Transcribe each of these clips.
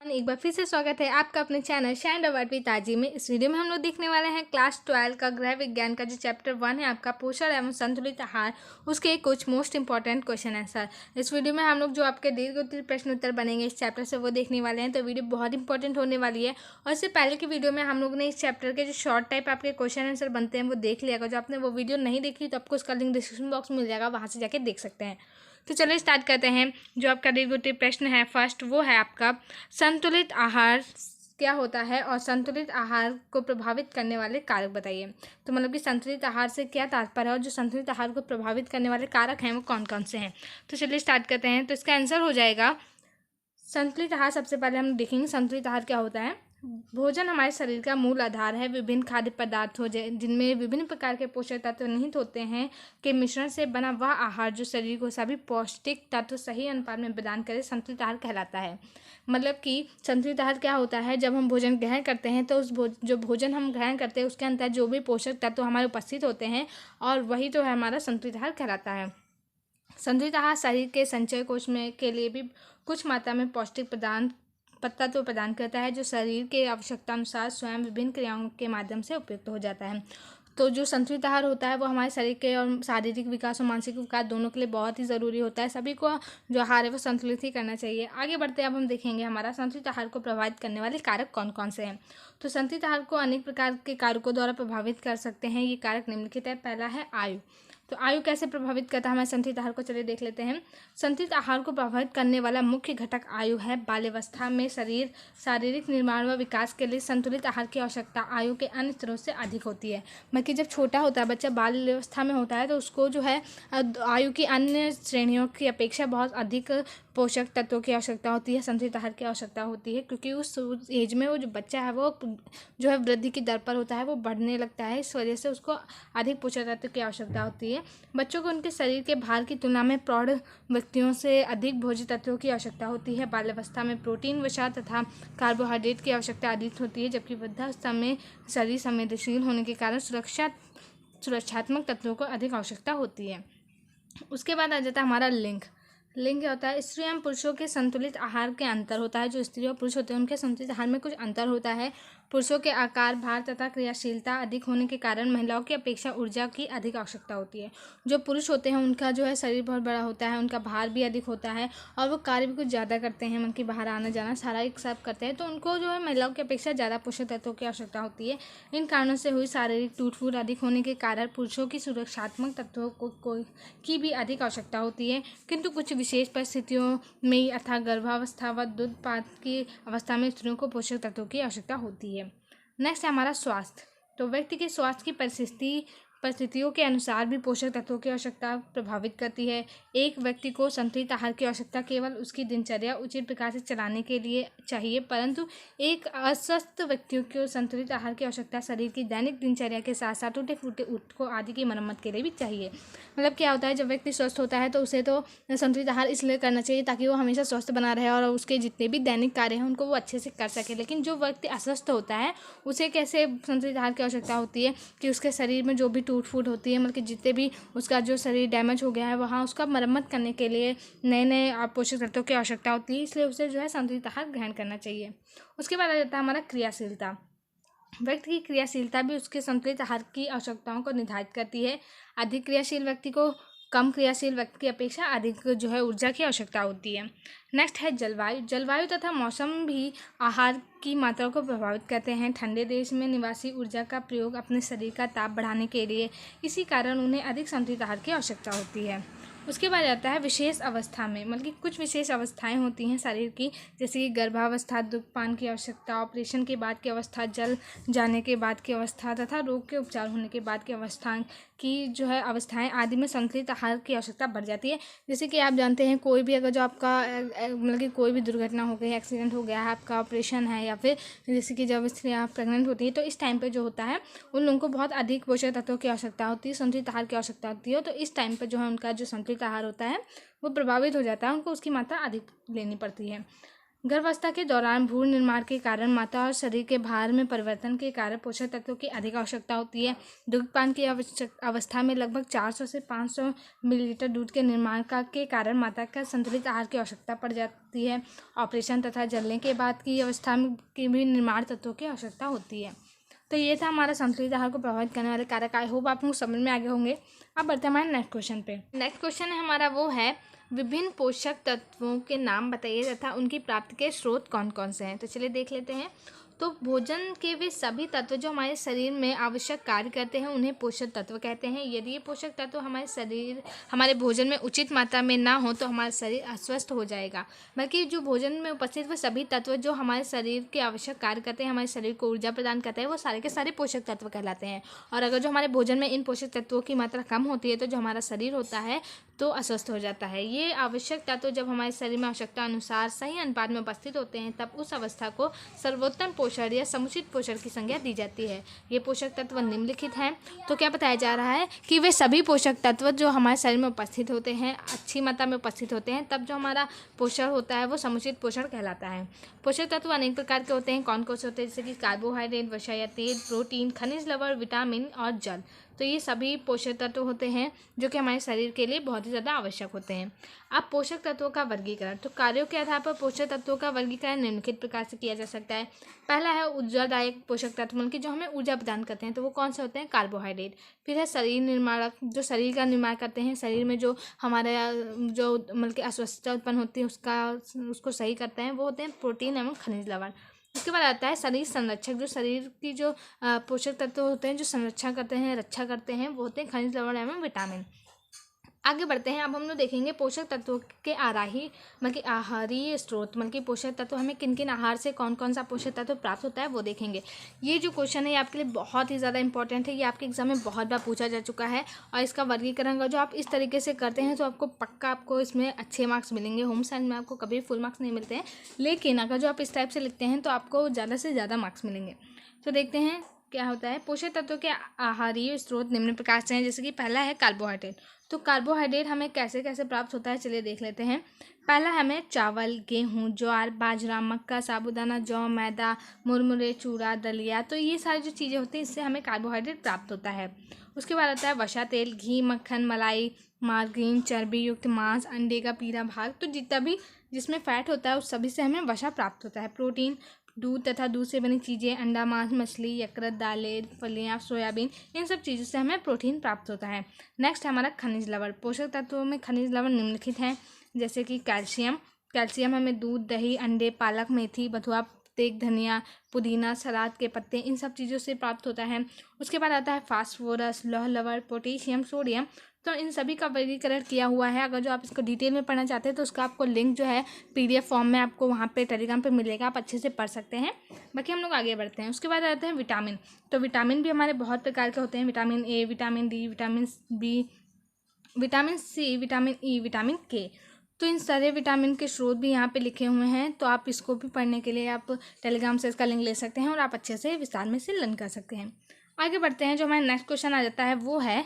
एक बार फिर से स्वागत है आपका अपने चैनल शाइन अवार्ड विद ताजी में। इस वीडियो में हम लोग देखने वाले हैं क्लास 12 का गृह विज्ञान का जो चैप्टर 1 है आपका पोषण एवं संतुलित आहार, उसके कुछ मोस्ट इंपॉर्टेंट क्वेश्चन आंसर। इस वीडियो में हम लोग जो आपके दीर्घ उत्तर प्रश्न उत्तर बनेंगे इस चैप्टर से वो देखने वाले हैं, तो वीडियो बहुत इंपॉर्टेंट होने वाली है। और इससे पहले की वीडियो में हम लोग ने इस चैप्टर के जो शॉर्ट टाइप आपके क्वेश्चन आंसर बनते हैं वो देख लिया। जो आपने वो वीडियो नहीं देखी तो आपको उसका लिंक डिस्क्रिप्शन बॉक्स में मिल जाएगा, वहाँ से जाके देख सकते हैं। तो चलिए स्टार्ट करते हैं। जो आपका दीर्घ उत्तर प्रश्न है फर्स्ट, वो है आपका संतुलित आहार क्या होता है और संतुलित आहार को प्रभावित करने वाले कारक बताइए। तो मतलब कि संतुलित आहार से क्या तात्पर्य है और जो संतुलित आहार को प्रभावित करने वाले कारक हैं वो कौन कौन से हैं। तो चलिए स्टार्ट करते हैं। तो इसका आंसर हो जाएगा संतुलित आहार। सबसे पहले हम देखेंगे संतुलित आहार क्या होता है। भोजन हमारे शरीर का मूल आधार है। विभिन्न खाद्य पदार्थ हो जाए जिनमें विभिन्न प्रकार के पोषक तत्व निहित होते हैं के मिश्रण से बना वह आहार जो शरीर को सभी पौष्टिक तत्व सही अनुपात में प्रदान करे संतुलित आहार कहलाता है। मतलब कि संतुलित आहार क्या होता है, जब हम भोजन ग्रहण करते हैं तो उस जो भोजन हम ग्रहण करते हैं उसके अंदर जो भी पोषक तत्व हमारे उपस्थित होते हैं और वही तो है हमारा संतुलित आहार कहलाता है। संतुलित आहार शरीर के संचय कोश में के लिए भी कुछ मात्रा में पौष्टिक तत्व प्रदान करता है जो शरीर के आवश्यकता अनुसार स्वयं विभिन्न क्रियाओं के माध्यम से उपयुक्त हो जाता है। तो जो संतुलित आहार होता है वो हमारे शरीर के और शारीरिक विकास और मानसिक विकास दोनों के लिए बहुत ही ज़रूरी होता है। सभी को जो आहार है वो संतुलित ही करना चाहिए। आगे बढ़ते हैं, अब हम देखेंगे हमारा संतुलित आहार को प्रभावित करने वाले कारक कौन कौन से हैं। तो संतुलित आहार को अनेक प्रकार के कारकों द्वारा प्रभावित कर सकते हैं। ये कारक निम्नलिखित है। पहला है आयु। तो आयु कैसे प्रभावित करता है हमारे संतुलित आहार को, चलिए देख लेते हैं। संतुलित आहार को प्रभावित करने वाला मुख्य घटक आयु है। बाल्यावस्था में शारीरिक निर्माण व विकास के लिए संतुलित आहार की आवश्यकता आयु के अन्य स्तरों से अधिक होती है। मतलब जब छोटा होता है बच्चा, बाल्यावस्था में होता है, तो उसको जो है आयु की अन्य श्रेणियों की अपेक्षा बहुत अधिक पोषक तत्वों की आवश्यकता होती है, संतुलित आहार की आवश्यकता होती है, क्योंकि उस एज में वो जो बच्चा है वो जो है वृद्धि की दर पर होता है, वो बढ़ने लगता है। इस वजह से उसको अधिक पोषक तत्व की आवश्यकता होती है। बच्चों को उनके शरीर के भार की तुलना में प्रौढ़ व्यक्तियों से अधिक भोज्य तत्वों की आवश्यकता होती है। बाल्यावस्था में प्रोटीन, वसा तथा कार्बोहाइड्रेट की आवश्यकता अधिक होती है, जबकि वृद्धावस्था में शरीर संवेदनशील होने के कारण सुरक्षात्मक तत्वों को अधिक आवश्यकता होती है। उसके बाद आ जाता है हमारा लिंग क्या होता है। स्त्री एवं पुरुषों के संतुलित आहार के अंतर होता है। जो स्त्री और पुरुष होते हैं उनके संतुलित आहार में कुछ अंतर होता है। पुरुषों के आकार, भार तथा क्रियाशीलता अधिक होने के कारण महिलाओं की अपेक्षा ऊर्जा की अधिक आवश्यकता होती है। जो पुरुष होते हैं उनका जो है शरीर बहुत बड़ा होता है, उनका भार भी अधिक होता है और वो कार्य भी कुछ ज़्यादा करते हैं, मन की बाहर आना जाना सारा एक साथ करते हैं, तो उनको जो है महिलाओं की अपेक्षा ज़्यादा पोषक तत्वों की आवश्यकता होती है। इन कारणों से हुई शारीरिक टूट फूट अधिक होने के कारण पुरुषों की सुरक्षात्मक तत्वों की भी अधिक आवश्यकता होती है। किंतु कुछ विशेष परिस्थितियों में अर्थात गर्भावस्था व दूधपात की अवस्था में स्त्रियों को पोषक तत्वों की आवश्यकता होती है। नेक्स्ट है हमारा स्वास्थ्य। तो व्यक्ति के स्वास्थ्य की परिस्थितियों के अनुसार भी पोषक तत्वों की आवश्यकता प्रभावित करती है। एक व्यक्ति को संतुलित आहार की आवश्यकता केवल उसकी दिनचर्या उचित प्रकार से चलाने के लिए चाहिए, परंतु एक अस्वस्थ व्यक्ति को संतुलित आहार की आवश्यकता शरीर की दैनिक दिनचर्या के साथ साथ टूटे फूटे ऊतकों आदि की मरम्मत के लिए भी चाहिए। मतलब क्या होता है, जब व्यक्ति स्वस्थ होता है तो उसे तो संतुलित आहार इसलिए करना चाहिए ताकि वो हमेशा स्वस्थ बना रहे और उसके जितने भी दैनिक कार्य हैं उनको वो अच्छे से कर सके। लेकिन जो व्यक्ति अस्वस्थ होता है उसे कैसे संतुलित आहार की आवश्यकता होती है कि उसके शरीर में जो भी टूट फूट होती है, मतलब कि जितने भी उसका जो शरीर डैमेज हो गया है वहाँ उसका मरम्मत करने के लिए नए नए पोषक तत्वों की आवश्यकता होती है, इसलिए उसे जो है संतुलित आहार ग्रहण करना चाहिए। उसके बाद आ जाता है हमारा क्रियाशीलता। व्यक्ति की क्रियाशीलता भी उसके संतुलित आहार की आवश्यकताओं को निर्धारित करती है। अधिक क्रियाशील व्यक्ति को कम क्रियाशील व्यक्ति की अपेक्षा अधिक जो है ऊर्जा की आवश्यकता होती है। नेक्स्ट है जलवायु तथा मौसम भी आहार की मात्रा को प्रभावित करते हैं। ठंडे देश में निवासी ऊर्जा का प्रयोग अपने शरीर का ताप बढ़ाने के लिए, इसी कारण उन्हें अधिक संतुलित आहार की आवश्यकता होती है। उसके बाद आता है विशेष अवस्था में, मतलब कि कुछ विशेष अवस्थाएं होती हैं शरीर की, जैसे कि गर्भावस्था, दुग्धपान की आवश्यकता, ऑपरेशन के बाद की अवस्था, जल जाने के बाद की अवस्था तथा रोग के उपचार होने के बाद की अवस्था की जो है अवस्थाएं आदि में संतुलित आहार की आवश्यकता बढ़ जाती है। जैसे कि आप जानते हैं कोई भी अगर जो आपका मतलब कि कोई भी दुर्घटना हो गई, एक्सीडेंट हो गया है, आपका ऑपरेशन है, या फिर जैसे कि जब स्त्रियाँ प्रेग्नेंट होती है तो इस टाइम पे जो होता है उन लोगों को बहुत अधिक पोषक तत्वों की आवश्यकता होती है, संतुलित आहार की आवश्यकता होती है। तो इस टाइम पे जो है उनका जो संतुलित आहार होता है वो प्रभावित हो जाता है, उनको उसकी मात्रा अधिक लेनी पड़ती है। गर्भावस्था के दौरान भ्रूण निर्माण के कारण माता और शरीर के भार में परिवर्तन के कारण पोषक तत्वों की अधिक आवश्यकता होती है। दुग्धपान की अवस्था में लगभग 400 से 500 मिलीलीटर दूध के निर्माण के कारण माता का संतुलित आहार की आवश्यकता पड़ जाती है। ऑपरेशन तथा जलने के बाद की अवस्था में की भी निर्माण तत्वों की आवश्यकता होती है। तो ये था हमारा संतुलित आहार को प्रभावित करने वाले कारक। आई होप आप लोग समझ में आगे होंगे। अब बढ़ते हैं हमारे नेक्स्ट क्वेश्चन पे। नेक्स्ट क्वेश्चन है हमारा वो है, विभिन्न पोषक तत्वों के नाम बताइए तथा उनकी प्राप्ति के स्रोत कौन कौन से हैं। तो चलिए देख लेते हैं। तो भोजन के वे सभी तत्व जो हमारे शरीर में आवश्यक कार्य करते हैं उन्हें पोषक तत्व कहते हैं। यदि ये पोषक तत्व हमारे भोजन में उचित मात्रा में ना हो तो हमारा शरीर अस्वस्थ हो जाएगा। बल्कि जो भोजन में उपस्थित वो सभी तत्व जो हमारे शरीर के आवश्यक कार्य करते हैं, हमारे शरीर को ऊर्जा प्रदान करते हैं, वो सारे के सारे पोषक तत्व कहलाते हैं। और अगर जो हमारे भोजन में इन पोषक तत्वों की मात्रा कम होती है तो जो हमारा शरीर होता है तो अस्वस्थ हो जाता है। ये आवश्यक तत्व जब हमारे शरीर में आवश्यकता अनुसार सही अनुपात में उपस्थित होते हैं तब उस अवस्था को सर्वोत्तम पोषण या समुचित पोषण की संज्ञा दी जाती है। ये पोषक तत्व निम्नलिखित हैं। तो क्या बताया जा रहा है कि वे सभी पोषक तत्व जो हमारे शरीर में उपस्थित होते हैं, अच्छी मात्रा में उपस्थित होते हैं, तब जो हमारा पोषण होता है वो समुचित पोषण कहलाता है। पोषक तत्व अनेक प्रकार के होते हैं। कौन कौन से होते हैं? जैसे कि कार्बोहाइड्रेट, वसा या तेल, प्रोटीन, खनिज लवण, विटामिन और जल। तो ये सभी पोषक तत्व होते हैं जो कि हमारे शरीर के लिए बहुत ही ज़्यादा आवश्यक होते हैं। अब पोषक तत्वों का वर्गीकरण। तो कार्यों के आधार पर पोषक तत्वों का वर्गीकरण निम्नलिखित प्रकार से किया जा सकता है। पहला है ऊर्जादायक पोषक तत्व, मतलब कि जो हमें ऊर्जा प्रदान करते हैं। तो वो कौन से होते हैं? कार्बोहाइड्रेट। फिर है शरीर निर्माणक, जो शरीर का निर्माण करते हैं, शरीर में जो हमारे जो मतलब कि अस्वस्थता उत्पन्न होती है उसको सही करते हैं, वो होते हैं प्रोटीन एवं खनिज लवण। उसके बाद आता है शरीर संरक्षक, जो शरीर की जो पोषक तत्व होते हैं जो संरक्षण करते हैं, रक्षा करते हैं, वो होते हैं खनिज लवण एवं विटामिन। आगे बढ़ते हैं। अब हम लोग देखेंगे पोषक तत्वों के मतलब कि आहारीय स्रोत, मतलब कि पोषक तत्व हमें किन किन आहार से कौन कौन सा पोषक तत्व प्राप्त होता है वो देखेंगे। ये जो क्वेश्चन है ये आपके लिए बहुत ही ज़्यादा इंपॉर्टेंट है। ये आपके एग्जाम में बहुत बार पूछा जा चुका है और इसका वर्गीकरण अगर जो आप इस तरीके से करते हैं तो आपको पक्का आपको इसमें अच्छे मार्क्स मिलेंगे। होम साइंस में आपको कभी फुल मार्क्स नहीं मिलते हैं, लेकिन अगर जो आप इस टाइप से लिखते हैं तो आपको ज़्यादा से ज़्यादा मार्क्स मिलेंगे। तो देखते हैं क्या होता है। पोषक तत्वों के आहारीय स्रोत निम्न प्रकार से हैं। जैसे कि पहला है कार्बोहाइड्रेट। तो कार्बोहाइड्रेट हमें कैसे कैसे प्राप्त होता है चलिए देख लेते हैं। पहला हमें चावल, गेहूँ, ज्वार, बाजरा, मक्का, साबूदाना, जौ, मैदा, मुरमुरे, चूड़ा, दलिया, तो ये सारी जो चीज़ें होती हैं इससे हमें कार्बोहाइड्रेट प्राप्त होता है। उसके बाद आता है वसा तेल, घी, मक्खन, मलाई, मार्गारीन, चर्बी युक्त मांस, अंडे का पीला भाग, तो जितना भी जिसमें फैट होता है उस सभी से हमें वसा प्राप्त होता है। प्रोटीन, दूध तथा दूध से बनी चीज़ें, अंडा, मांस, मछली, यकृत, दालें, फलियां, सोयाबीन, इन सब चीज़ों से हमें प्रोटीन प्राप्त होता है। नेक्स्ट है हमारा खनिज लवण। पोषक तत्वों में खनिज लवण निम्नलिखित हैं। जैसे कि कैल्शियम हमें दूध, दही, अंडे, पालक, मेथी, बथुआ, तेग, धनिया, पुदीना, सलाद के पत्ते, इन सब चीज़ों से प्राप्त होता है। उसके बाद आता है फास्फोरस, लौह लवण, पोटेशियम, सोडियम, तो इन सभी का वर्गीकरण किया हुआ है। अगर जो आप इसको डिटेल में पढ़ना चाहते हैं तो उसका आपको लिंक जो है PDF फॉर्म में आपको वहाँ पे टेलीग्राम पे मिलेगा, आप अच्छे से पढ़ सकते हैं। बाकी हम लोग आगे बढ़ते हैं। उसके बाद आते हैं विटामिन। तो विटामिन भी हमारे बहुत प्रकार के होते हैं। Vitamin A, vitamin D, vitamin B, vitamin C, vitamin E, vitamin K। तो इन सारे विटामिन के स्रोत भी यहाँ पे लिखे हुए हैं, तो आप इसको भी पढ़ने के लिए आप टेलीग्राम से इसका लिंक ले सकते हैं और आप अच्छे से विस्तार में से लर्न कर सकते हैं। आगे बढ़ते हैं। जो हमारा नेक्स्ट क्वेश्चन आ जाता है वो है,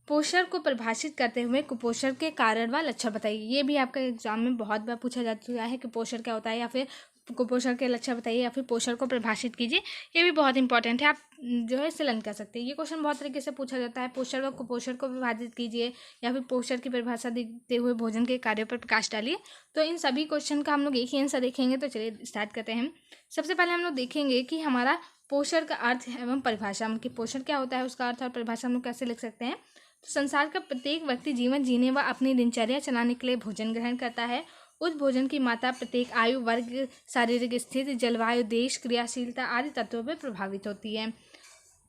पोषण को परिभाषित करते हुए कुपोषण के कारण व लक्षण बताइए। ये भी आपका एग्जाम में बहुत बार पूछा जा चुका है कि पोषण क्या होता है, या फिर कुपोषण के लक्षण बताइए, या फिर पोषण को परिभाषित कीजिए। ये भी बहुत इंपॉर्टेंट है, आप जो है इसे लर्न कर सकते हैं। ये क्वेश्चन बहुत तरीके से पूछा जाता है। पोषण व कुपोषण को विभाजित कीजिए, या फिर पोषण की परिभाषा देते हुए भोजन के कार्यों पर प्रकाश डालिए। तो इन सभी क्वेश्चन का हम लोग एक ही आंसर देखेंगे। तो चलिए स्टार्ट करते हैं। सबसे पहले हम लोग देखेंगे कि हमारा पोषण का अर्थ एवं परिभाषा, मतलब कि पोषण क्या होता है उसका अर्थ और परिभाषा हम लोग कैसे लिख सकते हैं। तो संसार का प्रत्येक व्यक्ति जीवन जीने व अपनी दिनचर्या चलाने के लिए भोजन ग्रहण करता है। उस भोजन की मात्रा प्रत्येक आयु वर्ग, शारीरिक स्थिति, जलवायु, देश, क्रियाशीलता आदि तत्वों पर प्रभावित होती है।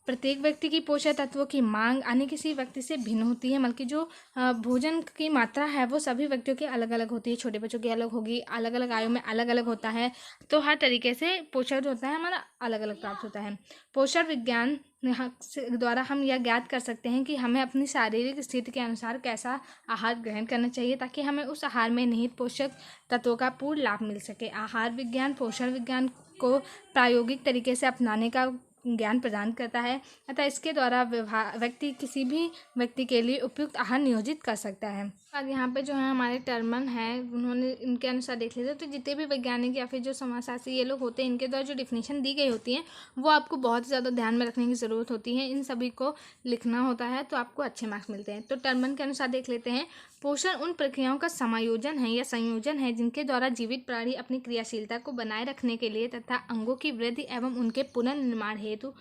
प्रत्येक व्यक्ति की पोषक तत्वों की मांग अन्य किसी व्यक्ति से भिन्न होती है, मतलब कि जो भोजन की मात्रा है वो सभी व्यक्तियों की अलग अलग होती है। छोटे बच्चों की अलग होगी, अलग अलग आयु में अलग अलग होता है। तो हर तरीके से पोषण जो होता है हमारा अलग अलग प्राप्त होता है। पोषण विज्ञान द्वारा हम यह ज्ञात कर सकते हैं कि हमें अपनी शारीरिक स्थिति के अनुसार कैसा आहार ग्रहण करना चाहिए ताकि हमें उस आहार में निहित पोषक तत्वों का पूर्ण लाभ मिल सके। आहार विज्ञान पोषण विज्ञान को प्रायोगिक तरीके से अपनाने का ज्ञान प्रदान करता है, अतः इसके द्वारा व्यक्ति किसी भी व्यक्ति के लिए उपयुक्त आहार नियोजित कर सकता है। अब यहाँ पे जो है हमारे टर्मन है, उन्होंने इनके अनुसार देख लेते, तो जितने भी वैज्ञानिक या फिर जो समाजशास्त्री ये लोग होते हैं, इनके द्वारा जो डिफिनीशन दी गई होती है वो आपको बहुत ही ज़्यादा ध्यान में रखने की ज़रूरत होती है। इन सभी को लिखना होता है तो आपको अच्छे मार्क्स मिलते हैं। तो टर्मन के अनुसार देख लेते हैं, पोषण उन प्रक्रियाओं का समायोजन है या संयोजन है जिनके द्वारा जीवित प्राणी अपनी क्रियाशीलता को बनाए रखने के लिए तथा अंगों की वृद्धि एवं उनके पुनर्निर्माण हेतु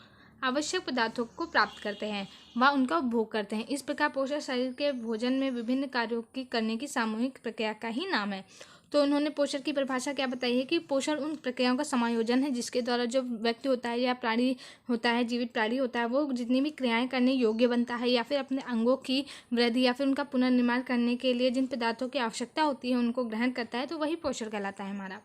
आवश्यक पदार्थों को प्राप्त करते हैं व उनका उपभोग करते हैं। इस प्रकार पोषण शरीर के भोजन में विभिन्न कार्यों की करने की सामूहिक प्रक्रिया का ही नाम है। तो उन्होंने पोषण की परिभाषा क्या बताई है कि पोषण उन प्रक्रियाओं का समायोजन है जिसके द्वारा जो व्यक्ति होता है या प्राणी होता है, जीवित प्राणी होता है, वो जितनी भी क्रियाएं करने योग्य बनता है या फिर अपने अंगों की वृद्धि या फिर उनका पुनर्निर्माण करने के लिए जिन पदार्थों की आवश्यकता होती है उनको ग्रहण करता है, तो वही पोषण कहलाता है हमारा।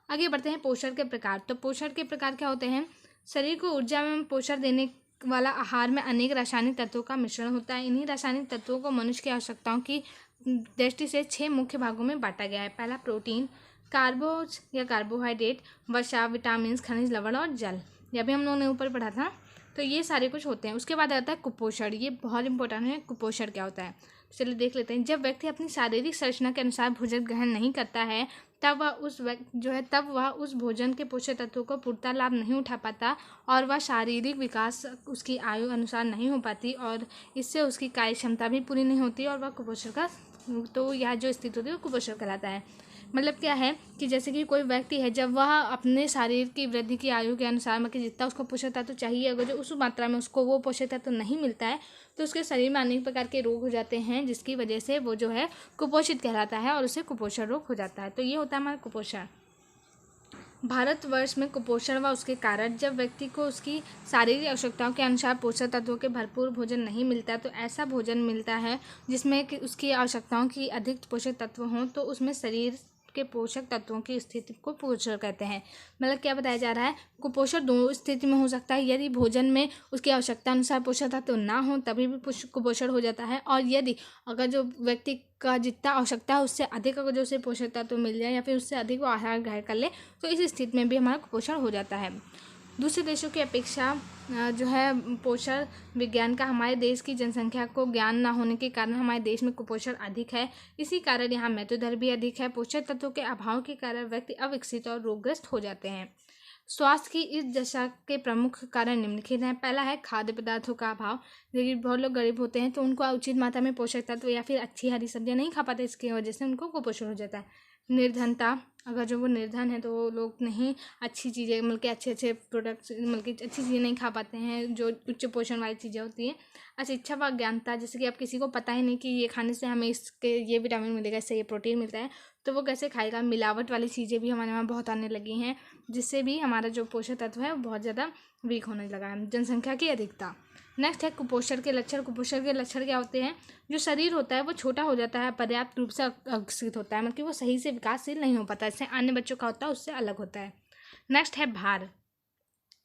आगे बढ़ते हैं पोषण के प्रकार। तो पोषण के प्रकार क्या होते हैं? शरीर को ऊर्जा एवं पोषण देने वाला आहार में अनेक रासायनिक तत्वों का मिश्रण होता है। इन्हीं रासायनिक तत्वों को मनुष्य की आवश्यकताओं की दृष्टि से 6 मुख्य भागों में बांटा गया है। पहला प्रोटीन, कार्बोज या कार्बोहाइड्रेट, वसा, विटामिन, खनिज, लवण और जल। यह भी हम लोगों ने ऊपर पढ़ा था। तो ये सारे कुछ होते हैं। उसके बाद आता है कुपोषण। ये बहुत इंपॉर्टेंट है, कुपोषण क्या होता है। चलिए देख लेते हैं। जब व्यक्ति अपनी शारीरिक संरचना के अनुसार भोजन ग्रहण नहीं करता है तब वह उस भोजन के पोषक तत्वों को पूर्णतः लाभ नहीं उठा पाता और वह शारीरिक विकास उसकी आयु अनुसार नहीं हो पाती और इससे उसकी कार्य क्षमता भी पूरी नहीं होती और वह कुपोषण का, तो यह जो स्थिति होती है वो कुपोषण कहलाता है। मतलब क्या है कि जैसे कि कोई व्यक्ति है, जब वह अपने शरीर की वृद्धि की आयु के अनुसार मतलब जितना उसको पोषक तत्व चाहिए, अगर जो उस मात्रा में उसको वो पोषक तत्व नहीं मिलता है तो उसके शरीर में अनेक प्रकार के रोग हो जाते हैं, जिसकी वजह से वो जो है कुपोषित कहलाता है और उसे कुपोषण रोग हो जाता है। तो ये होता है हमारा कुपोषण। भारतवर्ष में कुपोषण व उसके कारण, जब व्यक्ति को उसकी शारीरिक आवश्यकताओं के अनुसार पोषक तत्वों के भरपूर भोजन नहीं मिलता, तो ऐसा भोजन मिलता है जिसमें कि उसकी आवश्यकताओं की अधिक पोषक तत्व हों, तो उसमें शरीर के पोषक तत्वों की स्थिति को कुपोषण कहते हैं। मतलब क्या बताया जा रहा है, कुपोषण दो स्थिति में हो सकता है। यदि भोजन में उसकी आवश्यकता अनुसार पोषक तत्व ना हो तभी भी कुपोषण हो जाता है, और यदि अगर जो व्यक्ति का जितना आवश्यकता है उससे अधिक अगर जो उसे पोषक तत्व मिल जाए या फिर उससे अधिक वो आहार ग्रहण कर ले, तो इस स्थिति में भी हमारा कुपोषण हो जाता है। दूसरे देशों की अपेक्षा जो है पोषण विज्ञान का हमारे देश की जनसंख्या को ज्ञान ना होने के कारण हमारे देश में कुपोषण अधिक है। इसी कारण यहाँ मृत्यु दर भी अधिक है। पोषक तत्वों के अभाव के कारण व्यक्ति अविकसित और रोगग्रस्त हो जाते हैं। स्वास्थ्य की इस दशा के प्रमुख कारण निम्नलिखित हैं। पहला है खाद्य पदार्थों का अभाव। देखिए बहुत लोग गरीब होते हैं तो उनको उचित मात्रा में पोषक तत्व या फिर अच्छी हरी सब्जियां नहीं खा पाते, इसकी वजह से उनको कुपोषण हो जाता है। निर्धनता, अगर जो वो निर्धन है तो वो लोग नहीं अच्छी चीज़ें मतलब कि अच्छे प्रोडक्ट्स मतलब कि अच्छी चीज़ें नहीं खा पाते हैं जो उच्च पोषण वाली चीज़ें होती हैं। अशिक्षा व अज्ञानता, जैसे कि अब किसी को पता ही नहीं कि ये खाने से हमें इसके ये विटामिन मिलेगा, इससे ये प्रोटीन मिलता है, तो वो कैसे खाएगा। मिलावट वाली चीज़ें भी हमारे वहाँ बहुत आने लगी हैं, जिससे भी हमारा जो पोषक तत्व है वो बहुत ज़्यादा वीक होने लगा है। जनसंख्या की अधिकता। नेक्स्ट है कुपोषण के लक्षण। कुपोषण के लक्षण क्या होते हैं? जो शरीर होता है वो छोटा हो जाता है, पर्याप्त रूप से अविकसित होता है, मतलब कि वो सही से विकासशील नहीं हो पाता। इससे अन्य बच्चों का होता है उससे अलग होता है। नेक्स्ट है भार।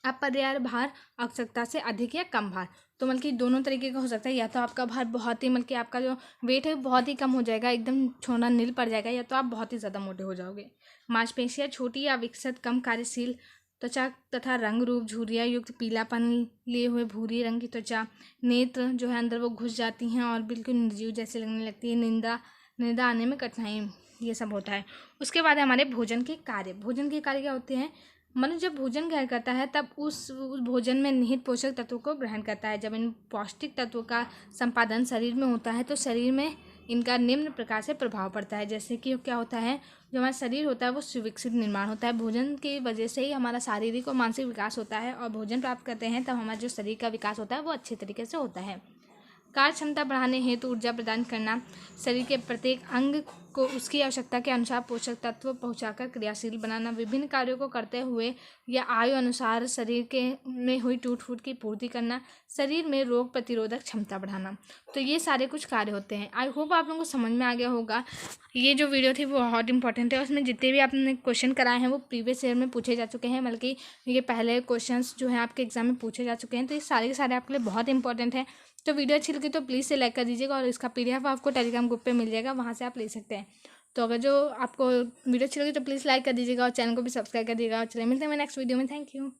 अपर्याप्त भार, आवश्यकता से अधिक या कम भार। तो मतलब कि दोनों तरीके का हो सकता है। या तो आपका भार बहुत ही मतलब कि आपका जो वेट है बहुत ही कम हो जाएगा, एकदम छोटा नील पड़ जाएगा, या तो आप बहुत ही ज़्यादा मोटे हो जाओगे। मांसपेशियाँ छोटी या विकसित, कम कार्यशील त्वचा तथा रंग रूप, झुर्रियाँ युक्त, पीलापन लिए हुए भूरी रंग की त्वचा, नेत्र जो है अंदर वो घुस जाती हैं और बिल्कुल निर्जीव जैसे लगने लगती है, निंदा आने में कठिनाई, ये सब होता है। उसके बाद हमारे भोजन के कार्य। भोजन के कार्य क्या होते हैं? मनुष्य जब भोजन ग्रहण करता है तब उस भोजन में निहित पोषक तत्वों को ग्रहण करता है। जब इन पौष्टिक तत्वों का संपादन शरीर में होता है तो शरीर में इनका निम्न प्रकार से प्रभाव पड़ता है। जैसे कि क्या होता है, जो हमारा शरीर होता है वो सुविकसित निर्माण होता है। भोजन की वजह से ही हमारा शारीरिक और मानसिक विकास होता है, और भोजन प्राप्त करते हैं तब हमारा जो शरीर का विकास होता है वो अच्छे तरीके से होता है। कार्य क्षमता बढ़ाने हेतु ऊर्जा प्रदान करना, शरीर के प्रत्येक अंग को उसकी आवश्यकता के अनुसार पोषक तत्व पहुंचाकर क्रियाशील बनाना, विभिन्न कार्यों को करते हुए या आयु अनुसार शरीर के में हुई टूट फूट की पूर्ति करना, शरीर में रोग प्रतिरोधक क्षमता बढ़ाना। तो ये सारे कुछ कार्य होते हैं। आई होप आप लोगों को समझ में आ गया होगा। ये जो वीडियो थी वो बहुत इंपॉर्टेंट है, उसमें जितने भी आपने क्वेश्चन कराए हैं वो प्रीवियस ईयर में पूछे जा चुके हैं, बल्कि ये पहले क्वेश्चंस जो हैं आपके एग्जाम में पूछे जा चुके हैं। तो ये सारे के सारे आपके लिए बहुत इंपॉर्टेंट है। तो वीडियो अच्छी लगी तो प्लीज़ से लाइक कर दीजिएगा, और इसका PDF आपको टेलीग्राम ग्रुप पे मिल जाएगा, वहाँ से आप ले सकते हैं। तो अगर जो आपको वीडियो अच्छी लगी तो प्लीज़ लाइक कर दीजिएगा और चैनल को भी सब्सक्राइब कर दीजिएगा। और चलिए मिलते हैं नेक्स्ट वीडियो में। Thank you.